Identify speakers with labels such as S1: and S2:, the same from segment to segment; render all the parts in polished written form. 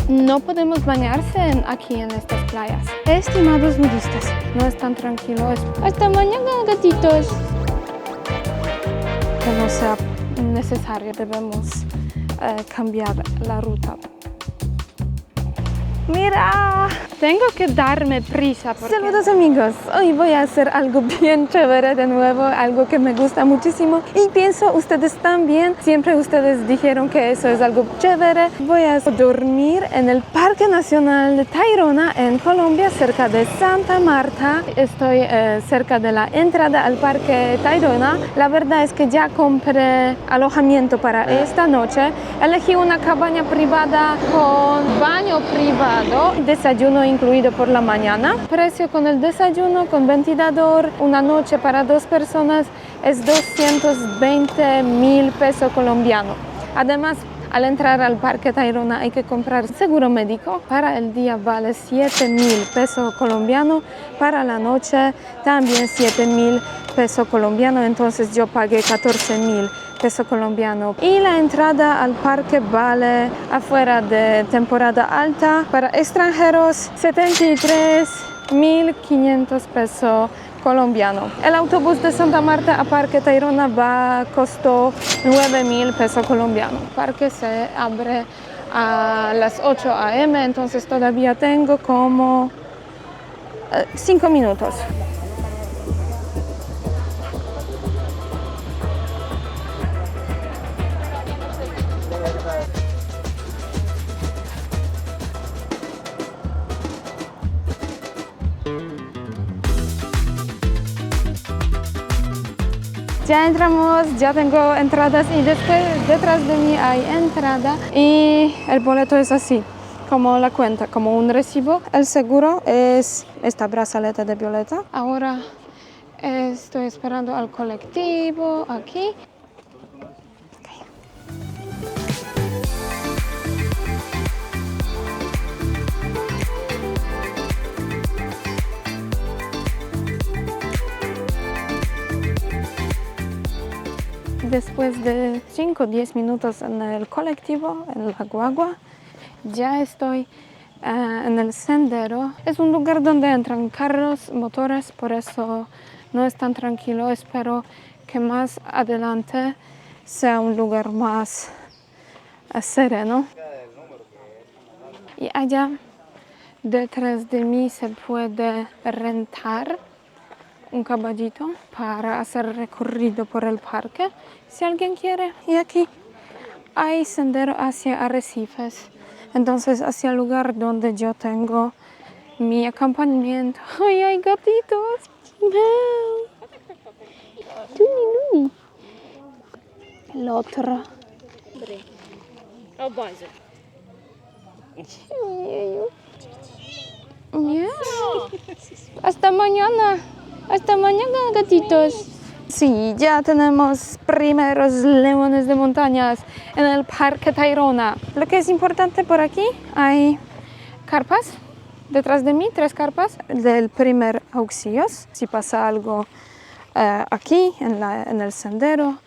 S1: No podemos bañarse aquí en estas playas. Estimados nudistas, no es tan tranquilo. Hasta mañana, gatitos. Que no sea necesario, debemos cambiar la ruta. ¡Mira! Tengo que darme prisa. Saludos amigos, hoy voy a hacer algo bien chévere de nuevo, algo que me gusta muchísimo y pienso ustedes también, siempre ustedes dijeron que eso es algo chévere. Voy a dormir en el Parque Nacional de Tayrona en Colombia, cerca de Santa Marta. Estoy cerca de la entrada al Parque Tayrona. La verdad es que ya compré alojamiento para esta noche. Elegí una cabaña privada con baño privado, desayuno incluido por la mañana. Precio con el desayuno, con ventilador, una noche para 2 personas es 220.000 pesos colombianos. Además, al entrar al Parque Tayrona hay que comprar seguro médico. Para el día vale 7.000 pesos colombianos. Para la noche también 7.000 pesos colombianos. Entonces yo pagué 14.000 pesos colombianos. Y la entrada al parque vale afuera de temporada alta para extranjeros 73.500 pesos colombiano. El autobús de Santa Marta a Parque Tayrona costó 9.000 pesos colombianos. El parque se abre a las 8 a.m., entonces todavía tengo como 5 minutos. Ya entramos, ya tengo entradas y detrás de mí hay entrada y el boleto es así, como la cuenta, como un recibo. El seguro es esta brazaleta de violeta. Ahora estoy esperando al colectivo aquí. Después de 5 o 10 minutos en el colectivo, en la guagua, ya estoy en el sendero. Es un lugar donde entran carros, motores, por eso no es tan tranquilo. Espero que más adelante sea un lugar más sereno. Y allá detrás de mí se puede rentar un caballito para hacer recorrido por el parque, si alguien quiere. Y aquí hay sendero hacia Arrecifes, entonces hacia el lugar donde yo tengo mi acompañamiento. ¡Ay, hay gatitos! ¡Wow! ¡Tuni, el otro! Hasta mañana. Hasta mañana, gatitos. Sí, ya tenemos primeros leones de montañas en el Parque Tayrona. Lo que es importante por aquí, hay carpas. Detrás de mí, 3 carpas del primer auxilio. Si pasa algo aquí, en el sendero,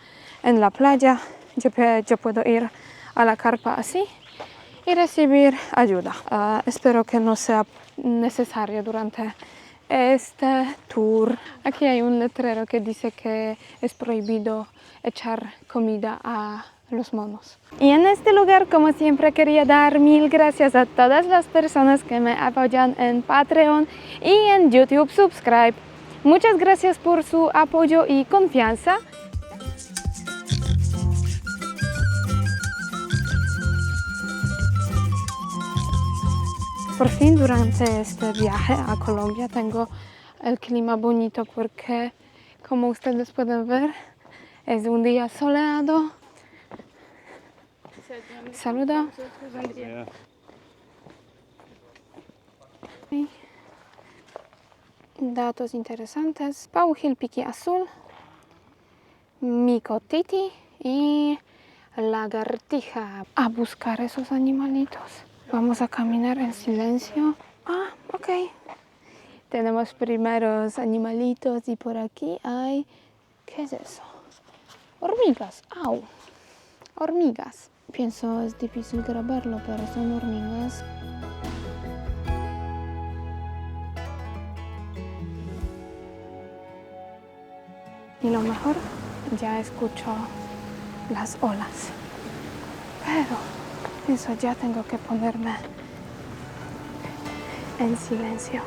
S1: en la playa, yo puedo ir a la carpa así y recibir ayuda. Espero que no sea necesario durante este tour. Aquí hay un letrero que dice que es prohibido echar comida a los monos. Y en este lugar, como siempre, quería dar 1000 gracias a todas las personas que me apoyan en Patreon y en YouTube Subscribe. Muchas gracias por su apoyo y confianza. Por fin durante este viaje a Colombia tengo el clima bonito porque, como ustedes pueden ver, es un día soleado. Saluda. Datos interesantes. Paujil piqui azul, micotiti y lagartija. A buscar esos animalitos. Vamos a caminar en silencio. Ok. Tenemos primeros animalitos y por aquí hay... ¿Qué es eso? Hormigas. ¡Au! Hormigas. Pienso es difícil grabarlo, pero son hormigas. Y lo mejor, ya escucho las olas. Pero pienso ya tengo que ponerme en silencio.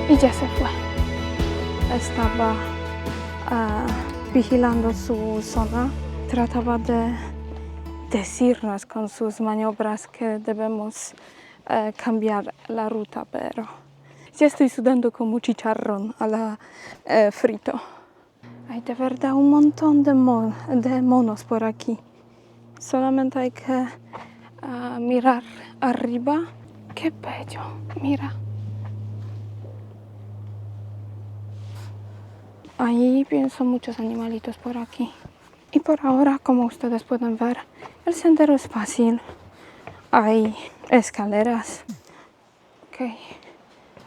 S1: Y ya se fue. Estaba vigilando su zona. Trataba de decirnos con sus maniobras que debemos cambiar la ruta, pero ya estoy sudando como chicharrón a la frito. Hay de verdad un montón de monos por aquí. Solamente hay que mirar arriba. ¡Qué bello! Mira. Ahí pienso muchos animalitos por aquí. Y por ahora, como ustedes pueden ver, el sendero es fácil. Hay escaleras. Ok.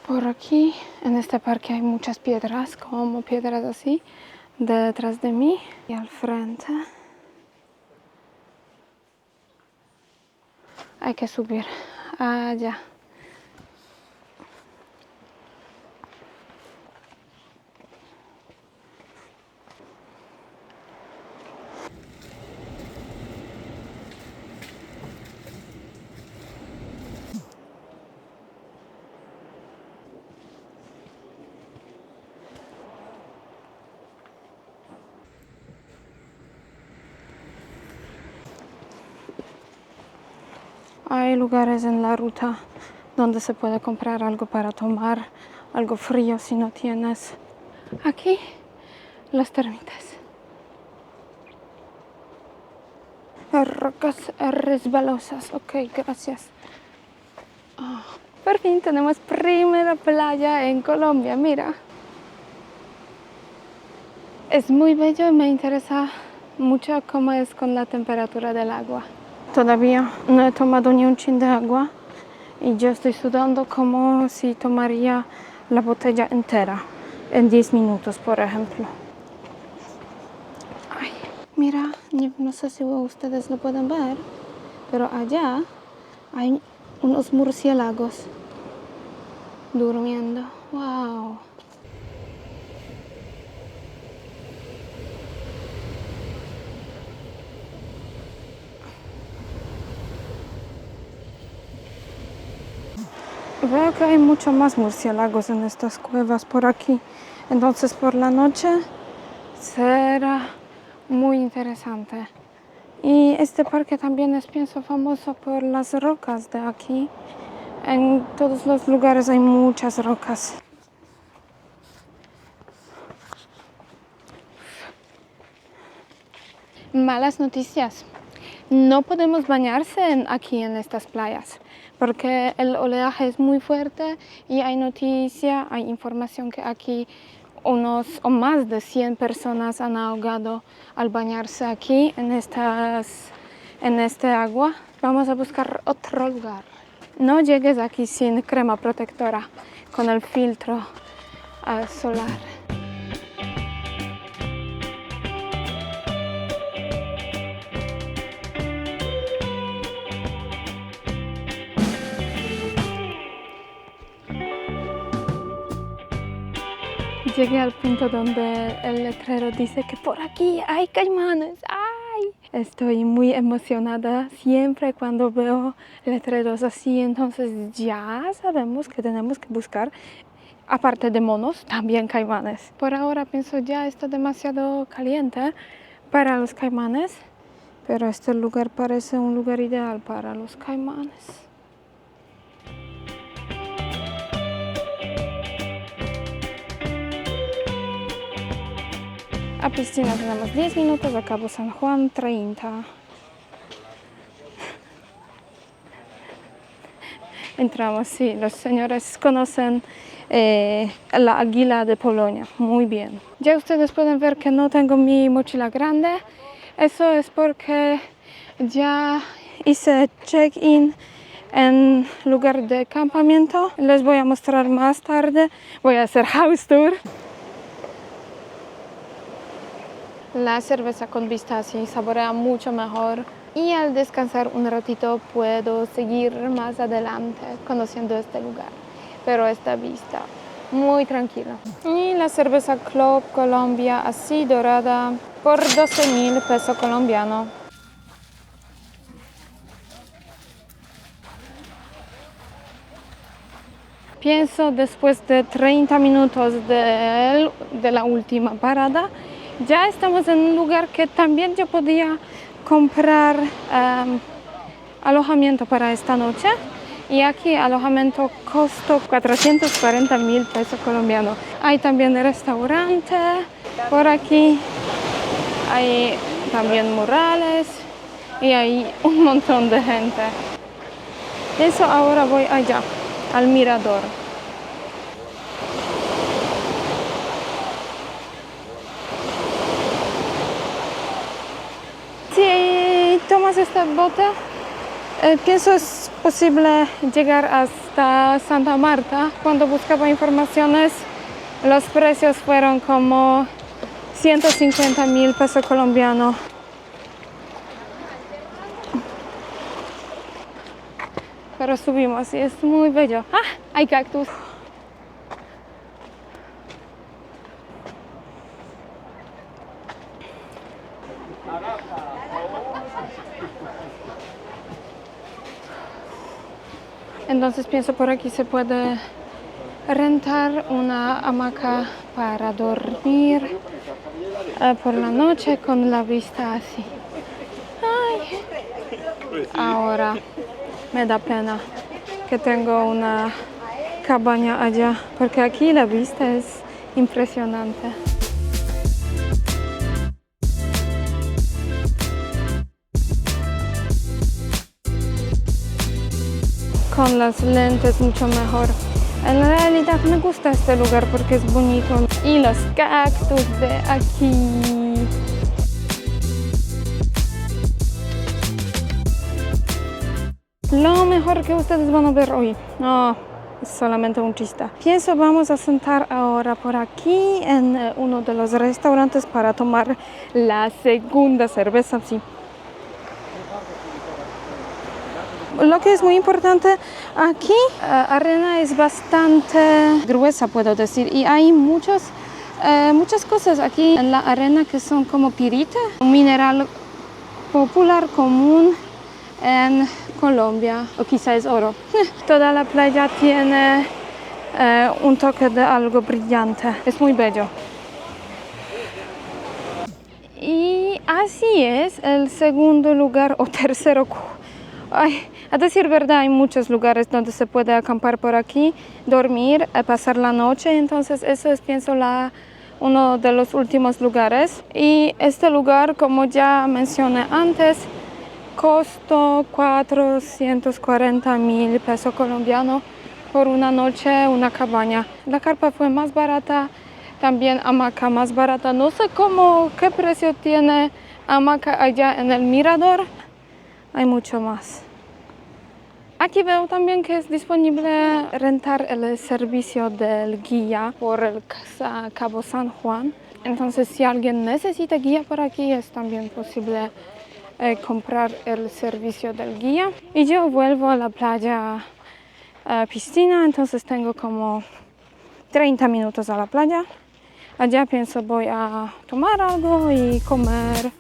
S1: Por aquí, en este parque hay muchas piedras, como piedras así, detrás de mí y al frente. Hay que subir allá. Hay lugares en la ruta donde se puede comprar algo para tomar, algo frío si no tienes. Aquí, las termitas. Rocas resbalosas. Ok, gracias. Por fin tenemos primera playa en Colombia, mira. Es muy bello y me interesa mucho cómo es con la temperatura del agua. Todavía no he tomado ni un chin de agua y yo estoy sudando como si tomaría la botella entera en 10 minutos, por ejemplo. Ay, mira, no sé si ustedes lo pueden ver, pero allá hay unos murciélagos durmiendo. ¡Wow! Veo que hay mucho más murciélagos en estas cuevas por aquí. Entonces por la noche será muy interesante. Y este parque también es, pienso, famoso por las rocas de aquí. En todos los lugares hay muchas rocas. Malas noticias. No podemos bañarse aquí en estas playas porque el oleaje es muy fuerte y hay noticia, hay información que aquí unos o más de 100 personas han ahogado al bañarse aquí en este agua. Vamos a buscar otro lugar. No llegues aquí sin crema protectora con el filtro solar. Llegué al punto donde el letrero dice que por aquí hay caimanes. ¡Ay! Estoy muy emocionada siempre cuando veo letreros así, entonces ya sabemos que tenemos que buscar, aparte de monos, también caimanes. Por ahora pienso ya está demasiado caliente para los caimanes, pero este lugar parece un lugar ideal para los caimanes. A piscina tenemos 10 minutos, a Cabo San Juan 30. Entramos, sí, los señores conocen la águila de Polonia, muy bien. Ya ustedes pueden ver que no tengo mi mochila grande, eso es porque ya hice check-in en lugar de campamento. Les voy a mostrar más tarde, voy a hacer house tour. La cerveza con vista así saborea mucho mejor. Y al descansar un ratito puedo seguir más adelante conociendo este lugar. Pero esta vista, muy tranquila. Y la cerveza Club Colombia así dorada por 12.000 pesos colombianos. Pienso después de 30 minutos de la última parada, ya estamos en un lugar que también yo podía comprar alojamiento para esta noche. Y aquí alojamiento costó 440.000 pesos colombianos. Hay también restaurante por aquí, hay también murales y hay un montón de gente. Eso ahora voy allá, al mirador. Si tomas esta bota, pienso es posible llegar hasta Santa Marta. Cuando buscaba informaciones, los precios fueron como 150.000 pesos colombianos. Pero subimos y es muy bello. ¡Ah! Hay cactus. Entonces pienso por aquí se puede rentar una hamaca para dormir por la noche con la vista así. Ay. Ahora me da pena que tengo una cabaña allá porque aquí la vista es impresionante. Con las lentes mucho mejor. En realidad me gusta este lugar porque es bonito. Y los cactus de aquí. Lo mejor que ustedes van a ver hoy. No, es solamente un chiste. Pienso vamos a sentar ahora por aquí en uno de los restaurantes para tomar la segunda cerveza. Sí. Lo que es muy importante aquí, arena es bastante gruesa, puedo decir, y hay muchas cosas aquí en la arena que son como pirita, un mineral popular común en Colombia, o quizá es oro. Toda la playa tiene un toque de algo brillante, es muy bello. Y así es el segundo lugar o tercero. Ay, a decir verdad, hay muchos lugares donde se puede acampar por aquí, dormir, pasar la noche. Entonces eso es, pienso, uno de los últimos lugares. Y este lugar, como ya mencioné antes, costó 440.000 pesos colombianos por una noche, una cabaña. La carpa fue más barata, también hamaca más barata. No sé qué precio tiene hamaca allá en el mirador. Hay mucho más. Aquí veo también que es disponible rentar el servicio del guía por el Cabo San Juan. Entonces, si alguien necesita guía por aquí, es también posible comprar el servicio del guía. Y yo vuelvo a la playa piscina, entonces tengo como 30 minutos a la playa. Allá pienso voy a tomar algo y comer.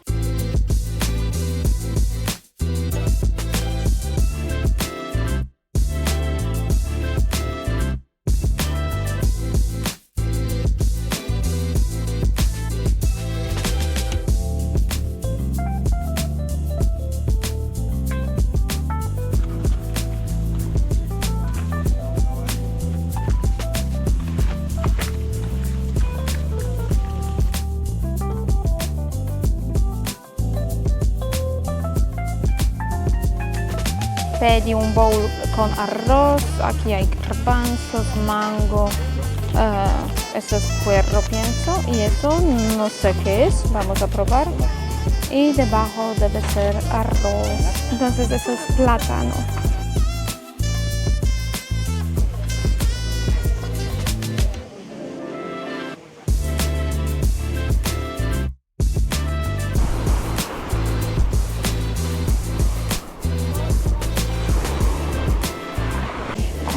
S1: Pedí un bowl con arroz, aquí hay garbanzos, mango, eso es puerro pienso, y eso no sé qué es, vamos a probar. Y debajo debe ser arroz, entonces eso es plátano.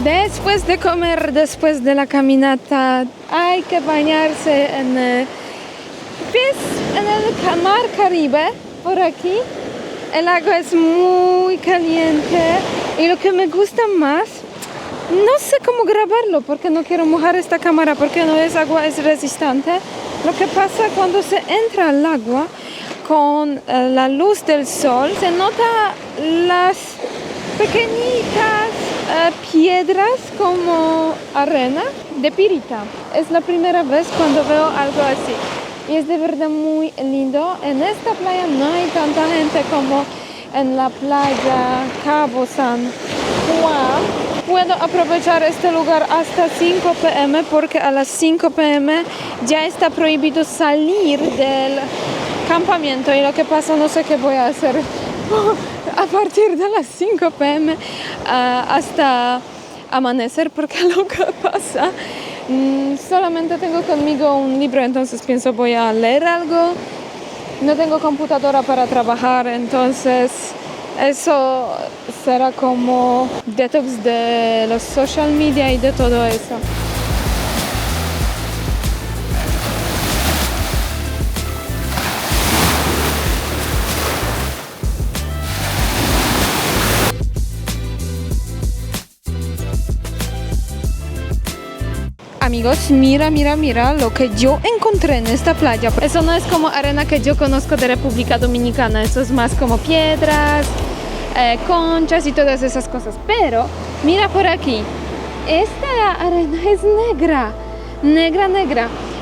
S1: Después de comer, después de la caminata, hay que bañarse en el mar Caribe, por aquí. El agua es muy caliente y lo que me gusta más, no sé cómo grabarlo porque no quiero mojar esta cámara porque no es agua, es resistente. Lo que pasa cuando se entra al agua con la luz del sol, se nota las pequeñitas piedras como arena de pirita. Es la primera vez cuando veo algo así y es de verdad muy lindo. En esta playa no hay tanta gente como en la playa Cabo San Juan. Puedo aprovechar este lugar hasta 5 p.m. porque a las 5 p.m. ya está prohibido salir del campamento y lo que pasa no sé qué voy a hacer a partir de las 5 p.m. Hasta amanecer porque lo que pasa, solamente tengo conmigo un libro, entonces pienso voy a leer algo. No tengo computadora para trabajar, entonces eso será como detox de los social media y de todo eso. Amigos, mira lo que yo encontré en esta playa. Eso no es como arena que yo conozco de República Dominicana, eso es más como piedras, conchas y todas esas cosas. Pero mira por aquí, esta arena es negra.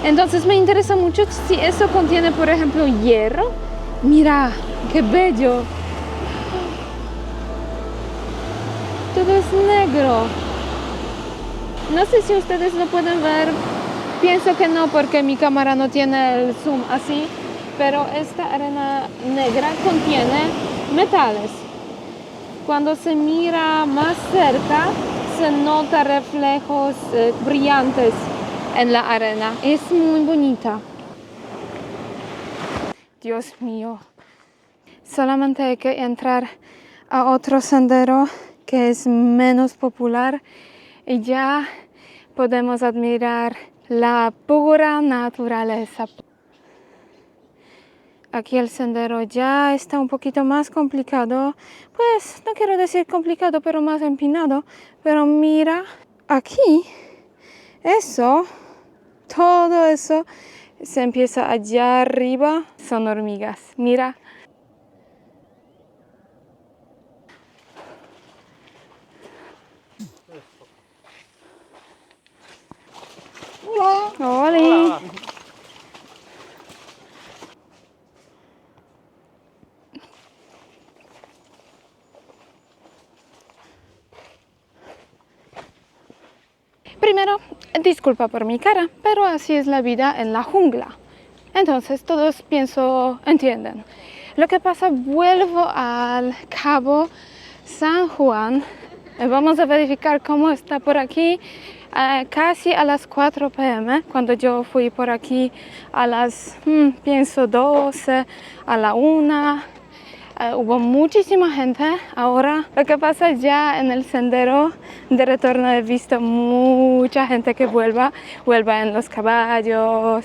S1: Entonces me interesa mucho si eso contiene, por ejemplo, hierro. Mira, qué bello. Todo es negro. No sé si ustedes lo pueden ver, pienso que no porque mi cámara no tiene el zoom así, pero esta arena negra contiene metales. Cuando se mira más cerca, se nota reflejos brillantes en la arena. Es muy bonita. Dios mío. Solamente hay que entrar a otro sendero que es menos popular. Y ya podemos admirar la pura naturaleza. Aquí el sendero ya está un poquito más complicado. Pues no quiero decir complicado, pero más empinado. Pero mira, aquí, todo eso se empieza allá arriba. Son hormigas. Mira. Hola. Primero, disculpa por mi cara, pero así es la vida en la jungla. Entonces todos pienso entienden. Lo que pasa, vuelvo al Cabo San Juan. Vamos a verificar cómo está por aquí. Casi a las 4 p.m. cuando yo fui por aquí a las, pienso 12, a la 1. Hubo muchísima gente. Ahora lo que pasa ya en el sendero de retorno he visto mucha gente que vuelva en los caballos,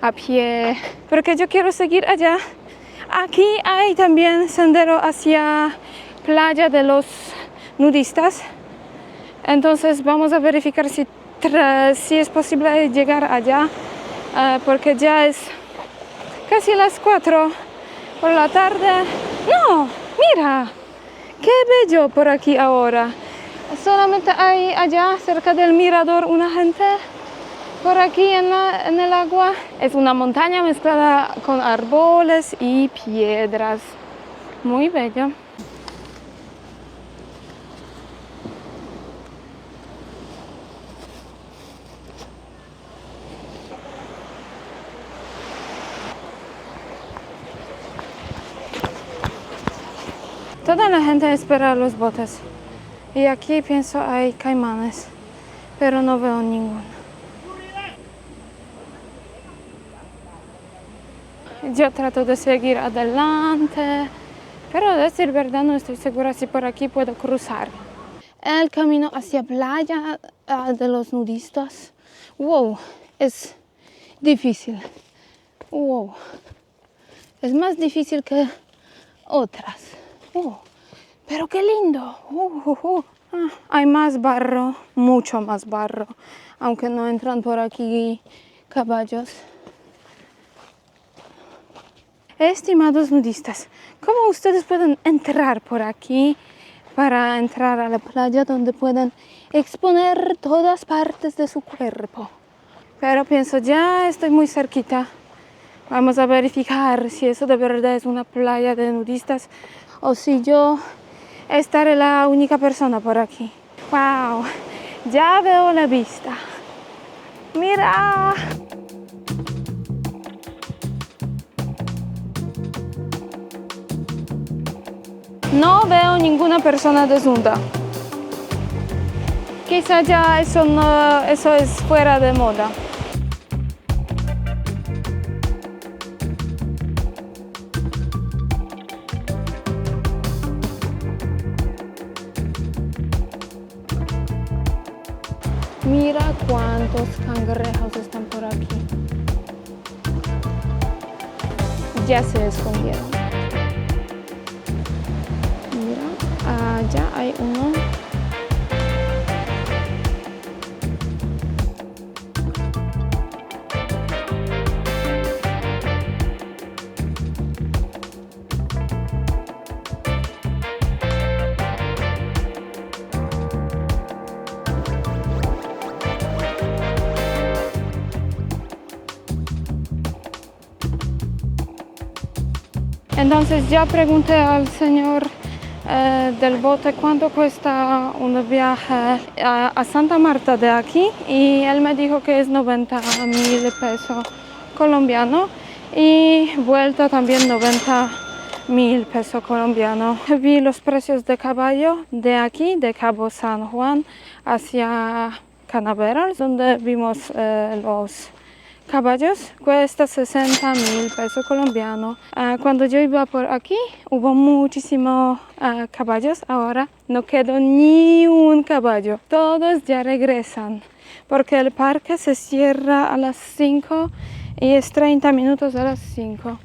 S1: a pie, porque yo quiero seguir allá. Aquí hay también sendero hacia playa de los nudistas. Entonces vamos a verificar si es posible llegar allá, porque ya es casi las 4 por la tarde. No, mira, qué bello por aquí ahora. Solamente hay allá cerca del mirador una gente. Por aquí en el agua es una montaña mezclada con árboles y piedras. Muy bello. Toda la gente espera los botes. Y aquí pienso hay caimanes, pero no veo ninguno. Yo trato de seguir adelante, pero a decir verdad no estoy segura si por aquí puedo cruzar. El camino hacia playa de los nudistas, wow, es difícil. Wow, es más difícil que otras. Pero qué lindo. Hay más barro, mucho más barro, aunque no entran por aquí caballos. Estimados nudistas, ¿cómo ustedes pueden entrar por aquí para entrar a la playa donde pueden exponer todas partes de su cuerpo? Pero pienso, ya estoy muy cerquita. Vamos a verificar si eso de verdad es una playa de nudistas o si yo estaré la única persona por aquí. ¡Wow! Ya veo la vista. ¡Mira! No veo ninguna persona desnuda. Quizá ya eso es fuera de moda. Mira cuántos cangrejos están por aquí. Ya se escondieron. Mira, allá hay uno. Entonces ya pregunté al señor del bote cuánto cuesta un viaje a Santa Marta de aquí y él me dijo que es 90.000 pesos colombianos y vuelta también 90.000 pesos colombianos. Vi los precios de caballo de aquí, de Cabo San Juan hacia Canaveral, donde vimos los caballos, cuesta 60.000 pesos colombianos. Cuando yo iba por aquí hubo muchísimos caballos, ahora no quedó ni un caballo. Todos ya regresan porque el parque se cierra a las 5 y es 30 minutos a las 5.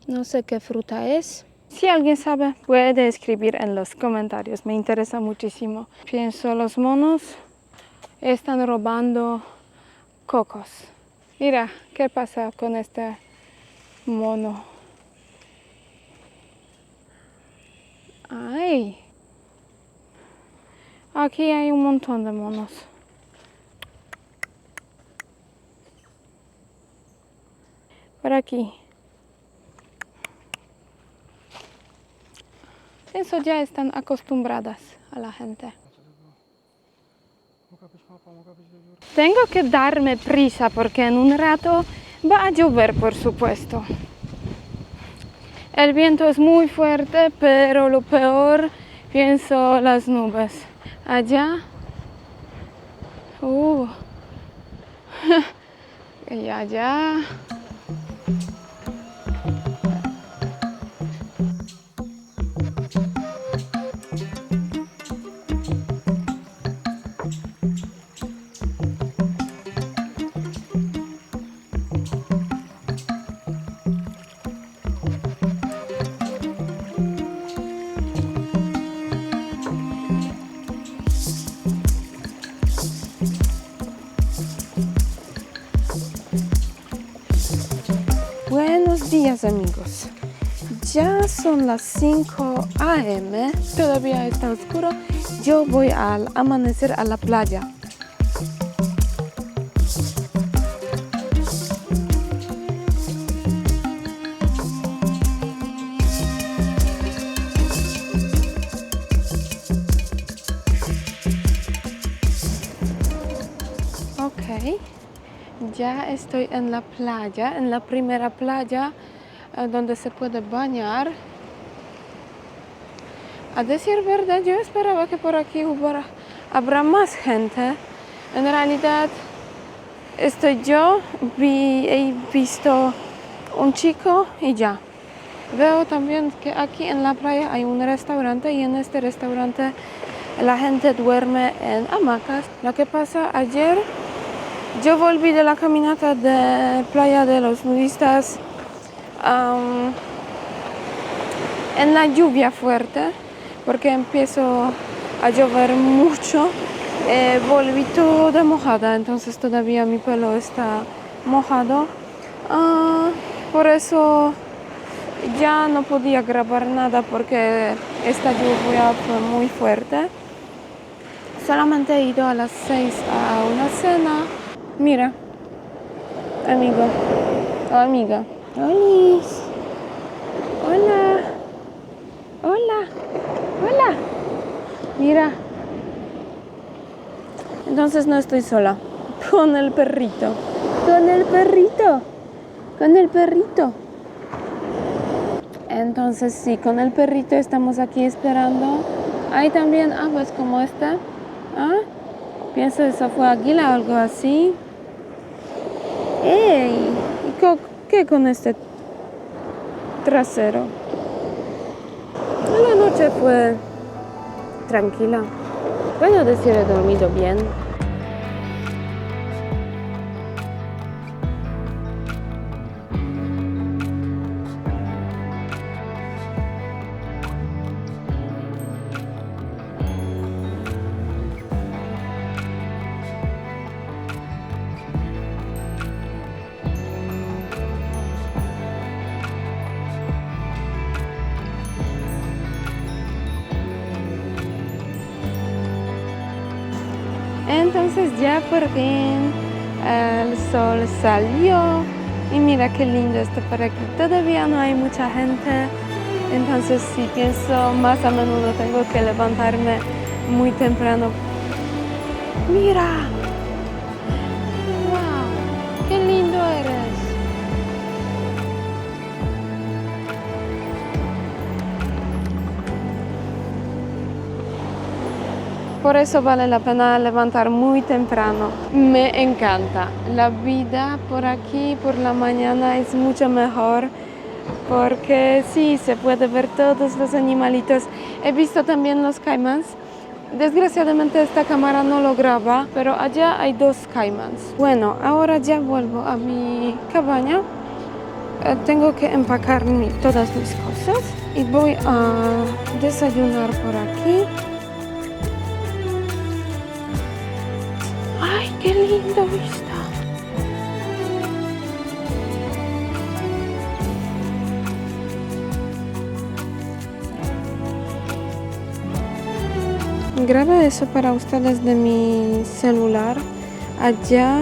S1: No sé qué fruta es. Si alguien sabe, puede escribir en los comentarios, me interesa muchísimo. Pienso los monos están robando cocos. Mira, ¿qué pasa con este mono? ¡Ay! Aquí hay un montón de monos. Por aquí. Eso ya están acostumbradas a la gente. Tengo que darme prisa porque en un rato va a llover, por supuesto. El viento es muy fuerte, pero lo peor, pienso, las nubes. Allá. Y allá. Buenos días, amigos. Ya son las 5 a.m. Todavía está oscuro. Yo voy al amanecer a la playa. Ok. Ya estoy en la playa, en la primera playa donde se puede bañar. A decir verdad, yo esperaba que por aquí habrá más gente. En realidad, estoy yo, he visto un chico y ya. Veo también que aquí en la playa hay un restaurante y en este restaurante la gente duerme en hamacas. Lo que pasa ayer, yo volví de la caminata de Playa de los Nudistas en la lluvia fuerte, porque empezó a llover mucho. Volví toda mojada, entonces todavía mi pelo está mojado. Por eso ya no podía grabar nada porque esta lluvia fue muy fuerte. Solamente he ido a las 6 a una cena. Mira, amigo o amiga. ¡Olis! Hola. Hola. Hola. Mira. Entonces no estoy sola. Con el perrito. Con el perrito. Con el perrito. Entonces sí, con el perrito estamos aquí esperando. Hay también aves como esta. Pienso que esa fue águila o algo así. ¡Ey! ¿Y qué con este trasero? La noche fue tranquila. Puedo decir he dormido bien. Entonces ya por fin el sol salió y mira qué lindo está por aquí. Todavía no hay mucha gente, entonces sí pienso más a menudo tengo que levantarme muy temprano. Mira, wow, qué lindo eres. Por eso vale la pena levantar muy temprano. Me encanta. La vida por aquí, por la mañana, es mucho mejor porque sí, se puede ver todos los animalitos. He visto también los caimans. Desgraciadamente esta cámara no lo graba, pero allá hay 2 caimans. Bueno, ahora ya vuelvo a mi cabaña. Tengo que empacar todas mis cosas y voy a desayunar por aquí. ¡Ay, qué lindo está! Grabé eso para ustedes de mi celular. Allá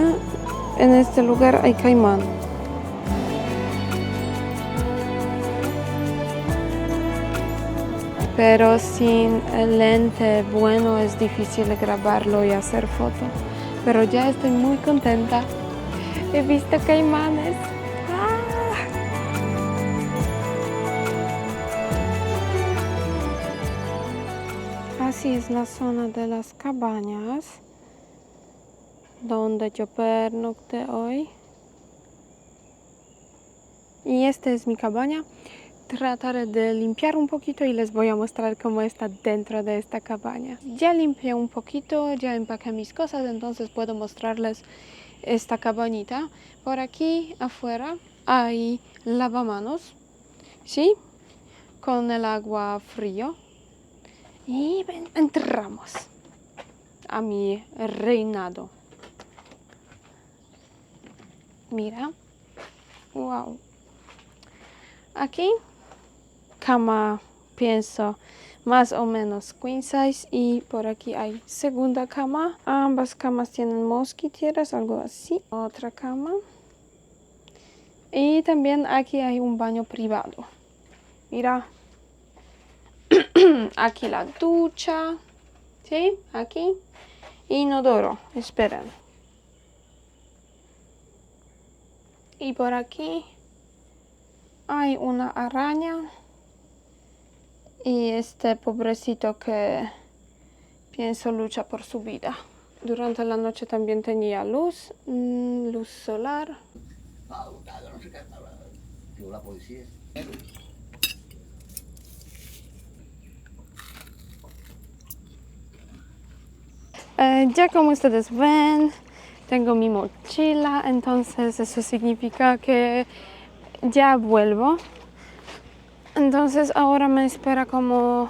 S1: en este lugar hay caimán. Pero sin el lente bueno es difícil grabarlo y hacer foto. Pero ya estoy muy contenta. He visto caimanes. Así es la zona de las cabañas donde yo pernocté hoy. Y esta es mi cabaña. Trataré de limpiar un poquito y les voy a mostrar cómo está dentro de esta cabaña. Ya limpié un poquito, ya empaqué mis cosas, entonces puedo mostrarles esta cabañita. Por aquí afuera hay lavamanos, ¿sí? Con el agua frío. Y entramos a mi reinado. Mira, wow. Aquí cama, pienso, más o menos queen size, y por aquí hay segunda cama. Ambas camas tienen mosquiteras, algo así. Otra cama. Y también aquí hay un baño privado. Mira. Aquí la ducha. ¿Sí? Aquí. Inodoro. Esperen. Y por aquí hay una araña y este pobrecito que pienso lucha por su vida. Durante la noche también tenía luz, luz solar.
S2: La policía.
S1: Ya como ustedes ven, tengo mi mochila, entonces eso significa que ya vuelvo. Entonces ahora me espera como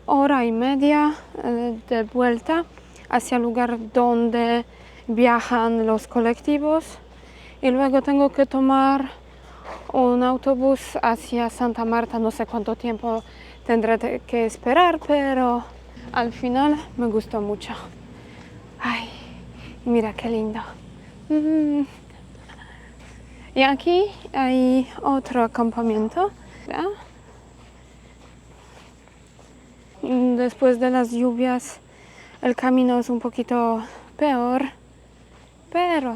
S1: hora y media de vuelta hacia el lugar donde viajan los colectivos y luego tengo que tomar un autobús hacia Santa Marta. No sé cuánto tiempo tendré que esperar, pero al final me gustó mucho. Ay, mira qué lindo. Y aquí hay otro acampamiento. ¿Ya? Después de las lluvias el camino es un poquito peor, pero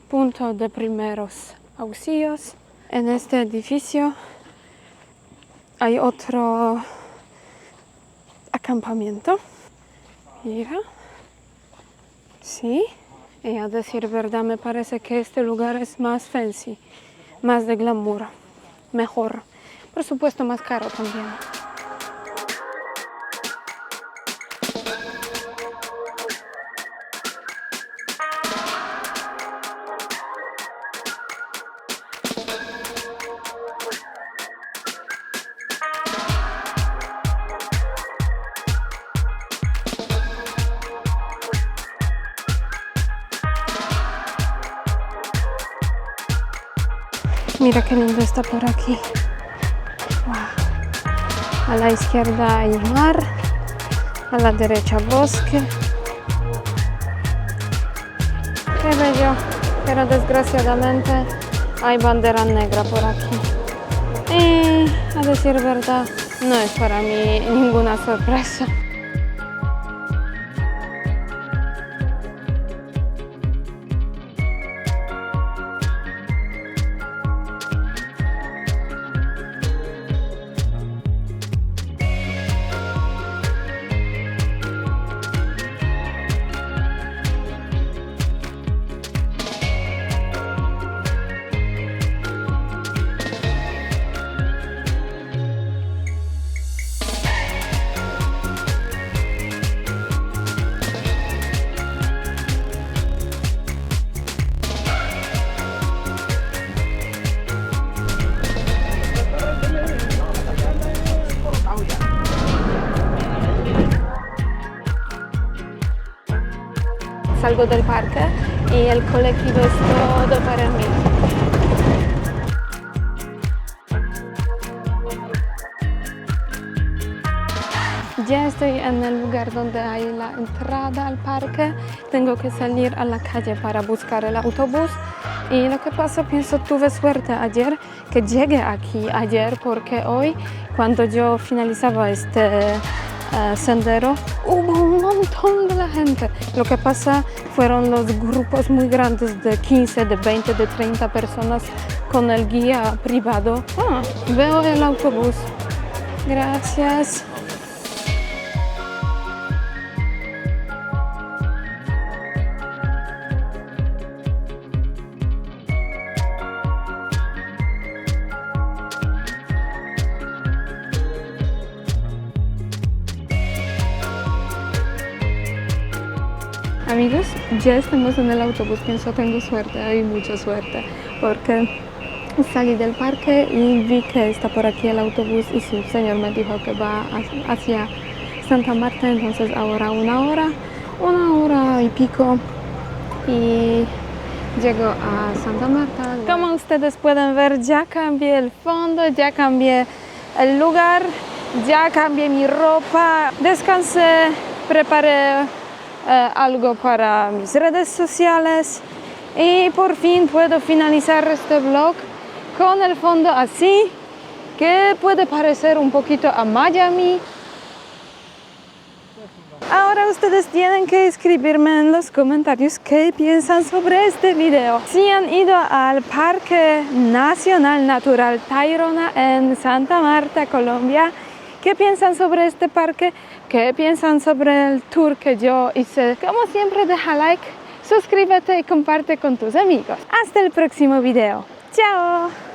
S1: punto de primeros auxilios. En este edificio hay otro acampamiento. Mira. Sí. Y a decir verdad, me parece que este lugar es más fancy, más de glamour, mejor. Por supuesto, más caro también. Mira qué lindo está por aquí. Wow. A la izquierda hay mar, a la derecha bosque. Qué bello, pero desgraciadamente hay bandera negra por aquí. Y a decir verdad, no es para mí ninguna sorpresa. Salgo del parque y el colectivo es todo para mí. Ya estoy en el lugar donde hay la entrada al parque. Tengo que salir a la calle para buscar el autobús. Y lo que pasa, pienso, tuve suerte ayer que llegué aquí ayer porque hoy, cuando yo finalizaba este sendero, hubo un montón de la gente. Lo que pasa fueron los grupos muy grandes de 15, de 20, de 30 personas con el guía privado. Veo el autobús. Gracias. Amigos, ya estamos en el autobús. Pienso tengo suerte, hay mucha suerte, porque salí del parque y vi que está por aquí el autobús y sí, el señor me dijo que va hacia Santa Marta, entonces ahora una hora y pico y llego a Santa Marta. Como ustedes pueden ver, ya cambié el fondo, ya cambié el lugar, ya cambié mi ropa, descansé, preparé algo para mis redes sociales y por fin puedo finalizar este vlog con el fondo así, que puede parecer un poquito a Miami. Ahora ustedes tienen que escribirme en los comentarios qué piensan sobre este video. Si han ido al Parque Nacional Natural Tayrona en Santa Marta, Colombia, ¿qué piensan sobre este parque? ¿Qué piensan sobre el tour que yo hice? Como siempre, deja like, suscríbete y comparte con tus amigos. Hasta el próximo video. ¡Chao!